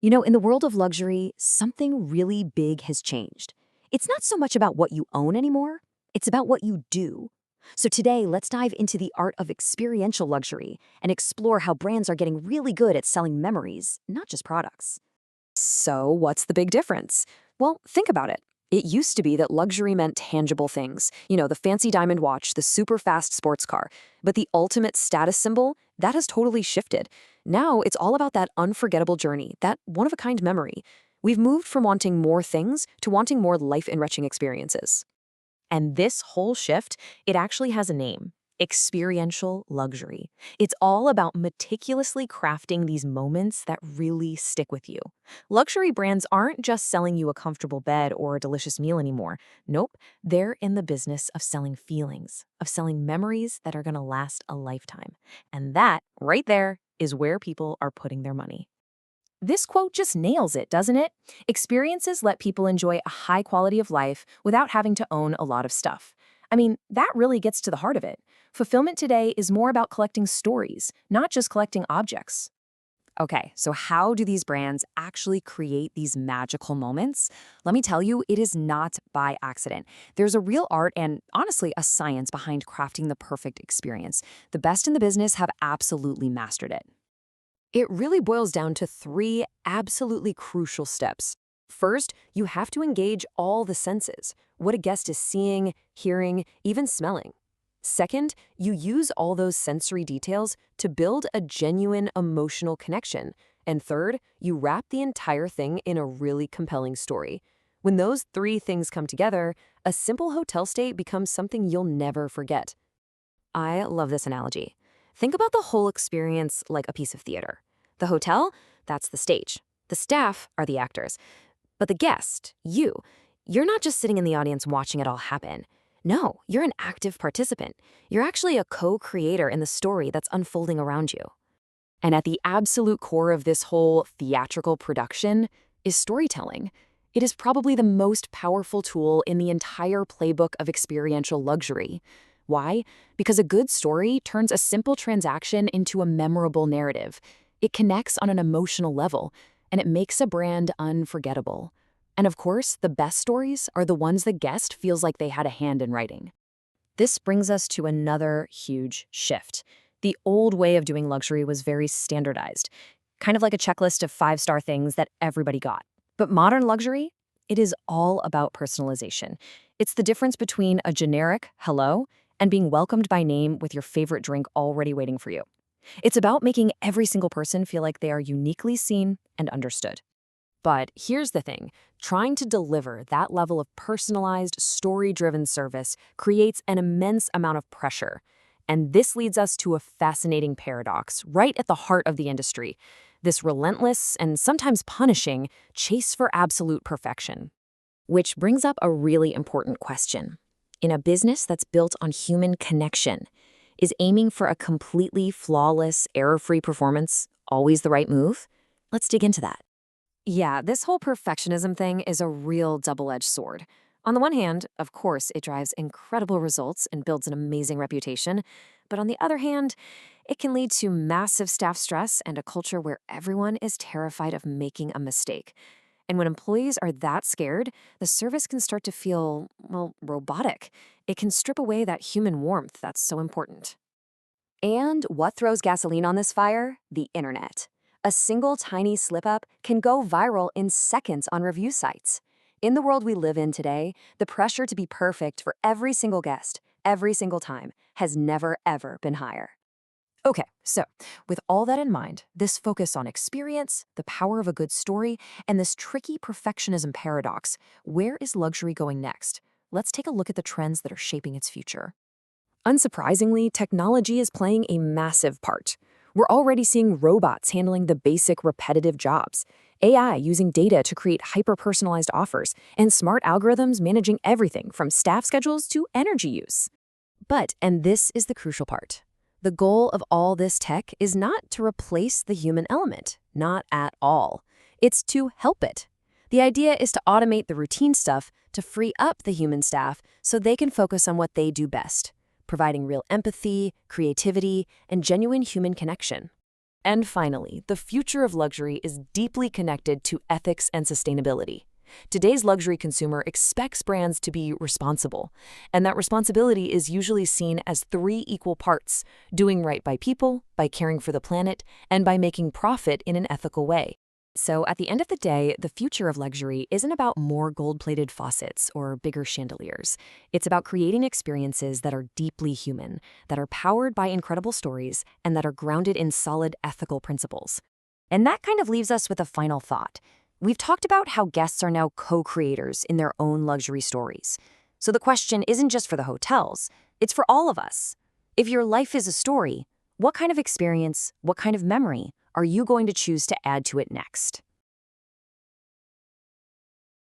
In the world of luxury, something really big has changed. It's not so much about what you own anymore, it's about what you do. So today, let's dive into the art of experiential luxury and explore how brands are getting really good at selling memories, not just products. So, what's the big difference? Well, think about it. It used to be that luxury meant tangible things, the fancy diamond watch, the super fast sports car. But the ultimate status symbol, that has totally shifted. Now it's all about that unforgettable journey, that one of a kind memory. We've moved from wanting more things to wanting more life enriching experiences. And this whole shift, it actually has a name: experiential luxury. It's all about meticulously crafting these moments that really stick with you. Luxury brands aren't just selling you a comfortable bed or a delicious meal anymore. Nope, they're in the business of selling feelings, of selling memories that are going to last a lifetime. And that, right there, is where people are putting their money. This quote just nails it, doesn't it? Experiences let people enjoy a high quality of life without having to own a lot of stuff. I mean, that really gets to the heart of it. Fulfillment today is more about collecting stories, not just collecting objects. Okay, so how do these brands actually create these magical moments? Let me tell you, it is not by accident. There's a real art and, honestly, a science behind crafting the perfect experience. The best in the business have absolutely mastered it. It really boils down to three absolutely crucial steps. First, you have to engage all the senses, what a guest is seeing, hearing, even smelling. Second, you use all those sensory details to build a genuine emotional connection. And third, you wrap the entire thing in a really compelling story. When those three things come together, a simple hotel stay becomes something you'll never forget. I love this analogy. Think about the whole experience like a piece of theater. The hotel, that's the stage. The staff are the actors. But the guest, you're not just sitting in the audience watching it all happen. No, you're an active participant. You're actually a co-creator in the story that's unfolding around you. And at the absolute core of this whole theatrical production is storytelling. It is probably the most powerful tool in the entire playbook of experiential luxury. Why? Because a good story turns a simple transaction into a memorable narrative. It connects on an emotional level, and it makes a brand unforgettable. And of course, the best stories are the ones the guest feels like they had a hand in writing. This brings us to another huge shift. The old way of doing luxury was very standardized, kind of like a checklist of five-star things that everybody got. But modern luxury, it is all about personalization. It's the difference between a generic hello and being welcomed by name with your favorite drink already waiting for you. It's about making every single person feel like they are uniquely seen and understood. But here's the thing, trying to deliver that level of personalized, story-driven service creates an immense amount of pressure. And this leads us to a fascinating paradox right at the heart of the industry: this relentless and sometimes punishing chase for absolute perfection. Which brings up a really important question. In a business that's built on human connection, is aiming for a completely flawless, error-free performance always the right move? Let's dig into that. Yeah, this whole perfectionism thing is a real double-edged sword. On the one hand, of course, it drives incredible results and builds an amazing reputation. But on the other hand, it can lead to massive staff stress and a culture where everyone is terrified of making a mistake. And when employees are that scared, the service can start to feel, well, robotic. It can strip away that human warmth that's so important. And what throws gasoline on this fire? The internet. A single tiny slip-up can go viral in seconds on review sites. In the world we live in today, the pressure to be perfect for every single guest, every single time, has never, ever been higher. Okay, so with all that in mind, this focus on experience, the power of a good story, and this tricky perfectionism paradox, where is luxury going next? Let's take a look at the trends that are shaping its future. Unsurprisingly, technology is playing a massive part. We're already seeing robots handling the basic repetitive jobs, AI using data to create hyper-personalized offers, and smart algorithms managing everything from staff schedules to energy use. But, and this is the crucial part, the goal of all this tech is not to replace the human element, not at all. It's to help it. The idea is to automate the routine stuff to free up the human staff so they can focus on what they do best: providing real empathy, creativity, and genuine human connection. And finally, the future of luxury is deeply connected to ethics and sustainability. Today's luxury consumer expects brands to be responsible, and that responsibility is usually seen as three equal parts: doing right by people, by caring for the planet, and by making profit in an ethical way. So at the end of the day, the future of luxury isn't about more gold-plated faucets or bigger chandeliers. It's about creating experiences that are deeply human, that are powered by incredible stories, and that are grounded in solid ethical principles. And that kind of leaves us with a final thought. We've talked about how guests are now co-creators in their own luxury stories. So the question isn't just for the hotels, it's for all of us. If your life is a story, what kind of experience, what kind of memory are you going to choose to add to it next?